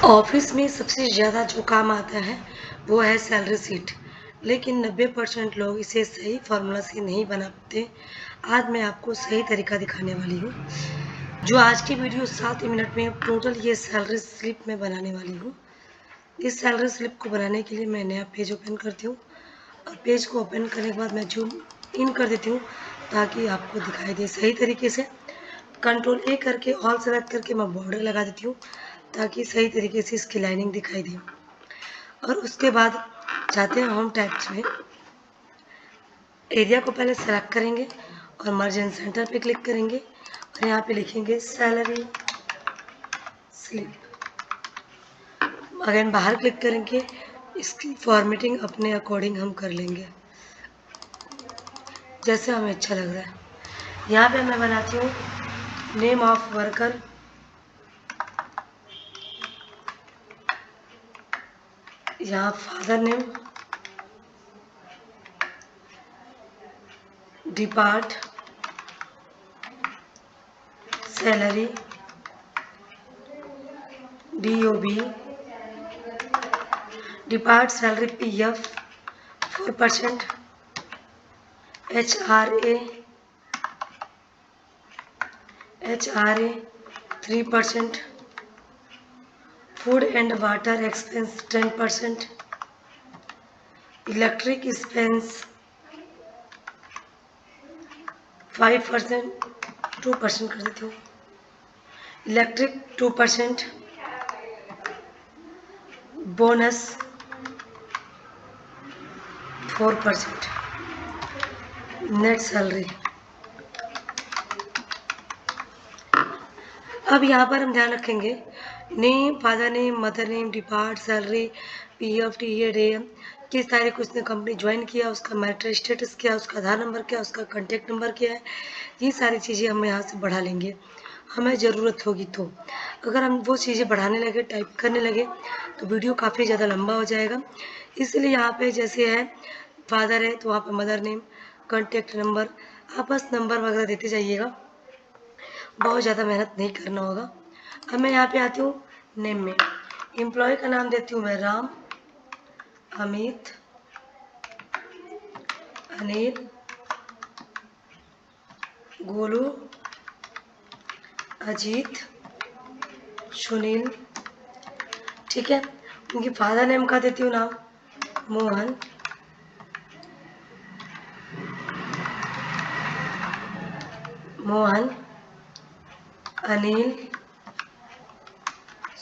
Office में सबसे ज़्यादा जो काम आता है वो है सैलरी शीट। लेकिन 90% लोग इसे सही फार्मूला से नहीं बना पाते। आज मैं आपको सही तरीका दिखाने वाली हूँ। जो आज की वीडियो 7 मिनट में टोटल ये सैलरी स्लिप मैं बनाने वाली हूँ। इस सैलरी स्लिप को बनाने के लिए मैं नया पेज ओपन करती हूँ और पेज को ओपन करने के बाद मैं जूम इन कर देती हूँ ताकि आपको दिखाई दे सही तरीके से। कंट्रोल ए करके ऑल सेलेक्ट करके मैं बॉर्डर लगा देती हूँ ताकि सही तरीके से इसकी लाइनिंग दिखाई दे। और उसके बाद जाते हैं होम टैब्स में। एरिया को पहले सेलेक्ट करेंगे और मर्ज एंड सेंटर पे क्लिक करेंगे और यहाँ पे लिखेंगे सैलरी स्लिप। अगेन बाहर क्लिक करेंगे, इसकी फॉर्मेटिंग अपने अकॉर्डिंग हम कर लेंगे जैसे हमें अच्छा लग रहा है। यहाँ पे मैं बनाती हूँ नेम ऑफ वर्कर, यहाँ father name, depart, salary, DOB, depart salary PF 4%, HRA 3%, food and water expense 10%, electric expense 5%, 2% कर देती हूँ, इलेक्ट्रिक 2%, बोनस 4%, नेट सैलरी। अब यहाँ पर हम ध्यान रखेंगे name, father name, mother name, depart, salary, PF, DA, किस तारीख को उसने कंपनी ज्वाइन किया, उसका मैरिटल स्टेटस क्या है, उसका आधार नंबर क्या है, उसका कॉन्टैक्ट नंबर क्या है। ये सारी चीज़ें हम यहाँ से बढ़ा लेंगे हमें ज़रूरत होगी तो। अगर हम वो चीज़ें बढ़ाने लगे, टाइप करने लगे तो वीडियो काफ़ी ज़्यादा लंबा हो जाएगा। इसलिए यहाँ पे जैसे है फादर है तो वहाँ पे मदर नेम, कॉन्टैक्ट नंबर, आप बस नंबर वगैरह देते जाइएगा, बहुत ज़्यादा मेहनत नहीं करना होगा। अब मैं यहाँ पे आती हूँ नेम में, एम्प्लॉय का नाम देती हूँ मैं राम, अमित, अनिल, गोलू, अजीत, सुनील। ठीक है, उनकी फादर नेम का देती हूँ नाम मोहन, मोहन, अनिल,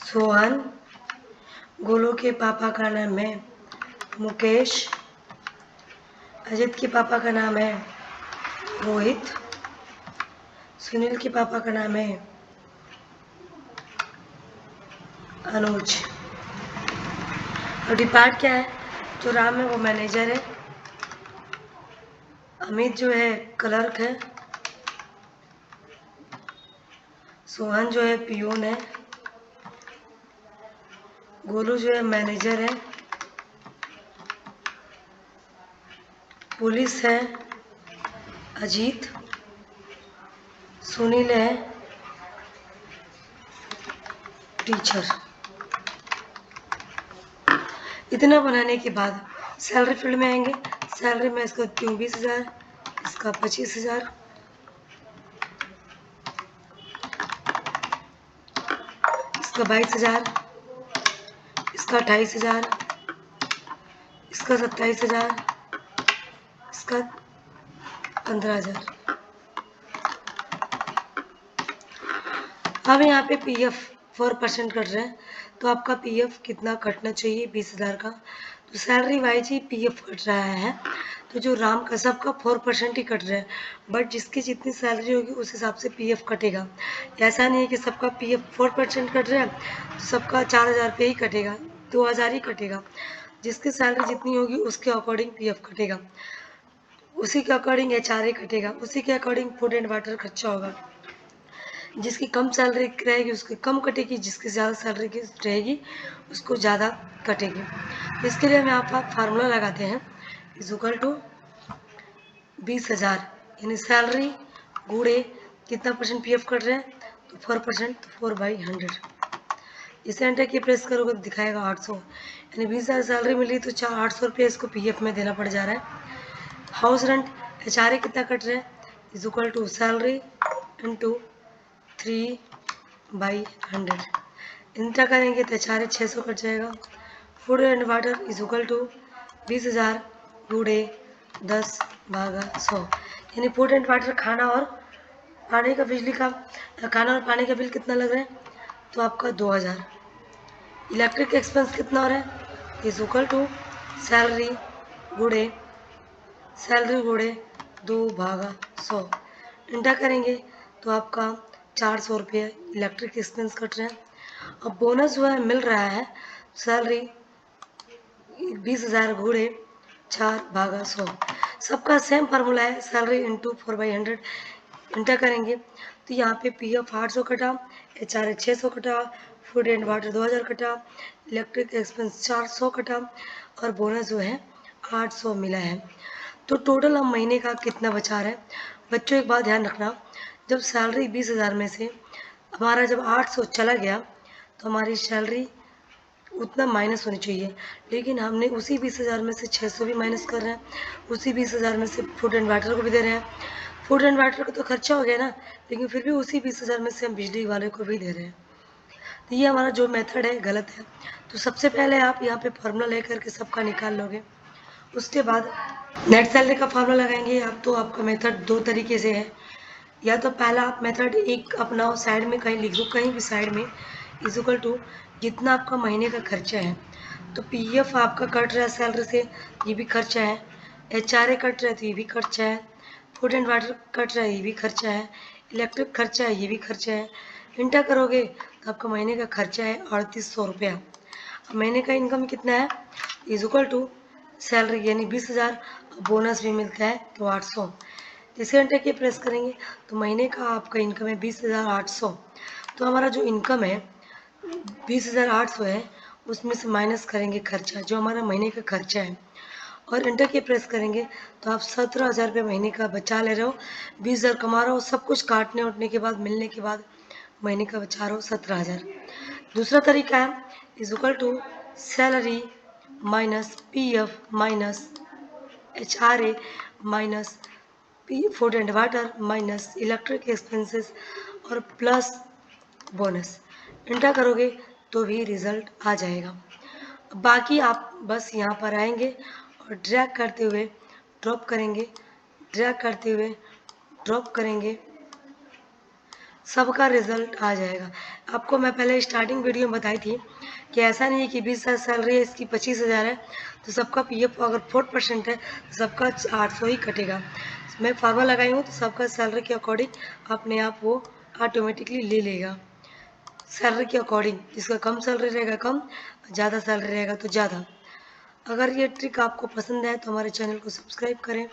सोहन। गोलू के पापा का नाम है मुकेश, अजित के पापा का नाम है रोहित, सुनील के पापा का नाम है अनुज। और डिपार्ट क्या है, जो राम है वो मैनेजर है, अमित जो है क्लर्क है, सोहन जो है पियून है, गोलू जो है मैनेजर है, पुलिस है, अजीत, सुनील है टीचर। इतना बनाने के बाद सैलरी फील्ड में आएंगे। सैलरी में इसका देती हूँ 20,000, इसका 25,000, इसका 22,000, इसका 28,000, इसका 27,000, इसका 15,000। अब यहाँ पे PF 4% कट रहा है तो आपका PF कितना कटना चाहिए, 20,000 का। तो सैलरी वाइज ही PF कट रहा है, तो जो राम का सबका 4% ही कट रहा है, बट जिसकी जितनी सैलरी होगी उस हिसाब से PF कटेगा। ऐसा नहीं है कि सबका PF 4% कट रहा है तो सबका 4,000 पे ही कटेगा, 2,000 ही कटेगा। जिसकी सैलरी जितनी होगी उसके अकॉर्डिंग PF कटेगा, उसी के अकॉर्डिंग HRA कटेगा, उसी के अकॉर्डिंग फूड एंड वाटर खर्चा होगा। जिसकी कम सैलरी रहेगी उसकी कम कटेगी, जिसकी ज़्यादा सैलरी की रहेगी उसको ज़्यादा कटेगी। इसके लिए हम यहाँ पर फार्मूला लगाते हैं इज इक्वल टू 20,000 यानी सैलरी गुणे कितना % PF कट रहे हैं तो 4%, तो 4/100। इसे एंटर की प्रेस करोगे तो दिखाएगा 800, यानी 20,000 सैलरी मिली तो 800 रुपये इसको पीएफ में देना पड़ जा रहा है। हाउस रेंट एचआरए कितना कट रहा है is equal to salary into 3/100। Enter करेंगे तो एचआरए 600 कट जाएगा। Food and water is equal to 20,000 गुड़े 10/100, यानी फूड एंड वाटर खाना और पानी का बिजली का खाना और पानी का बिल कितना लग रहा है तो आपका 2,000। इलेक्ट्रिक एक्सपेंस कितना हो रहा है इज इक्वल टू सैलरी गुड़े 2/100। इंटर करेंगे तो आपका 400 रुपये इलेक्ट्रिक एक्सपेंस कट रहे हैं। अब बोनस जो है मिल रहा है सैलरी 20,000 गुड़े 4/100। सबका सेम फार्मूला है सैलरी इंटू 4/100। इंटर करेंगे तो यहाँ पे पीएफ 800 कटा, एचआरए 600 कटा, फूड एंड वाटर 2,000 कटा, इलेक्ट्रिक एक्सपेंस 400 कटा और बोनस जो है 800 मिला है। तो टोटल हम महीने का कितना बचा रहे हैं। बच्चों एक बात ध्यान रखना, जब सैलरी 20,000 में से हमारा जब 800 चला गया तो हमारी सैलरी उतना माइनस होनी चाहिए, लेकिन हमने उसी 20,000 में से 600 भी माइनस कर रहे हैं, उसी 20,000 में से फूड एंड वाटर को भी दे रहे हैं। फूड एंड वाटर का तो खर्चा हो गया ना, लेकिन फिर भी उसी 20,000 में से हम बिजली वाले को भी दे रहे हैं। तो ये हमारा जो मेथड है गलत है। तो सबसे पहले आप यहाँ पे फॉर्मूला लेकर के सबका निकाल लोगे, उसके बाद नेट सैलरी का फॉर्मूला लगाएंगे आप। तो आपका मेथड दो तरीके से है, या तो पहला आप मेथड एक अपनाओ, साइड में कहीं लिख दो, कहीं भी साइड में इज इक्वल टू जितना आपका महीने का खर्चा है। तो पीएफ आपका कट रहा है सैलरी से, ये भी खर्चा है, एचआरए कट रहा है तो ये भी खर्चा है, फूड एंड वाटर कट रहा है ये भी खर्चा है, इलेक्ट्रिक खर्चा है ये भी खर्चा है। इंटर करोगे तो आपका महीने का खर्चा है 3,800 रुपया। अब महीने का इनकम कितना है इज इक्वल टू सैलरी यानी 20,000, बोनस भी मिलता है तो 800। इसे एंटर की प्रेस करेंगे तो महीने का आपका इनकम है 20,800। तो हमारा जो इनकम है 20,800 है, उसमें से माइनस करेंगे खर्चा जो हमारा महीने का खर्चा है, और एंटर की प्रेस करेंगे तो आप 17,000 रुपये महीने का बचा ले रहे हो। 20,000 कमा रहे हो, सब कुछ काटने उठने के बाद मिलने के बाद महीने का बचा रहे हो 17,000। दूसरा तरीका है is equal to salary minus PF minus HRA minus food and water minus electric expenses और प्लस बोनस। इंटर करोगे तो भी रिजल्ट आ जाएगा। बाकी आप बस यहाँ पर आएंगे और ड्रैग करते हुए ड्रॉप करेंगे, ड्रैग करते हुए ड्रॉप करेंगे, सबका रिजल्ट आ जाएगा। आपको मैं पहले स्टार्टिंग वीडियो में बताई थी कि ऐसा नहीं है कि 20,000 सैलरी है इसकी 25,000 है तो सबका पीएफ अगर 4% है तो सबका 800 ही कटेगा। मैं फार्मूला लगाई हूँ तो सबका सैलरी के अकॉर्डिंग अपने आप वो ऑटोमेटिकली ले लेगा, सैलरी के अकॉर्डिंग। जिसका कम सैलरी रहेगा कम, ज़्यादा सैलरी रहेगा तो ज़्यादा। अगर ये ट्रिक आपको पसंद है तो हमारे चैनल को सब्सक्राइब करें।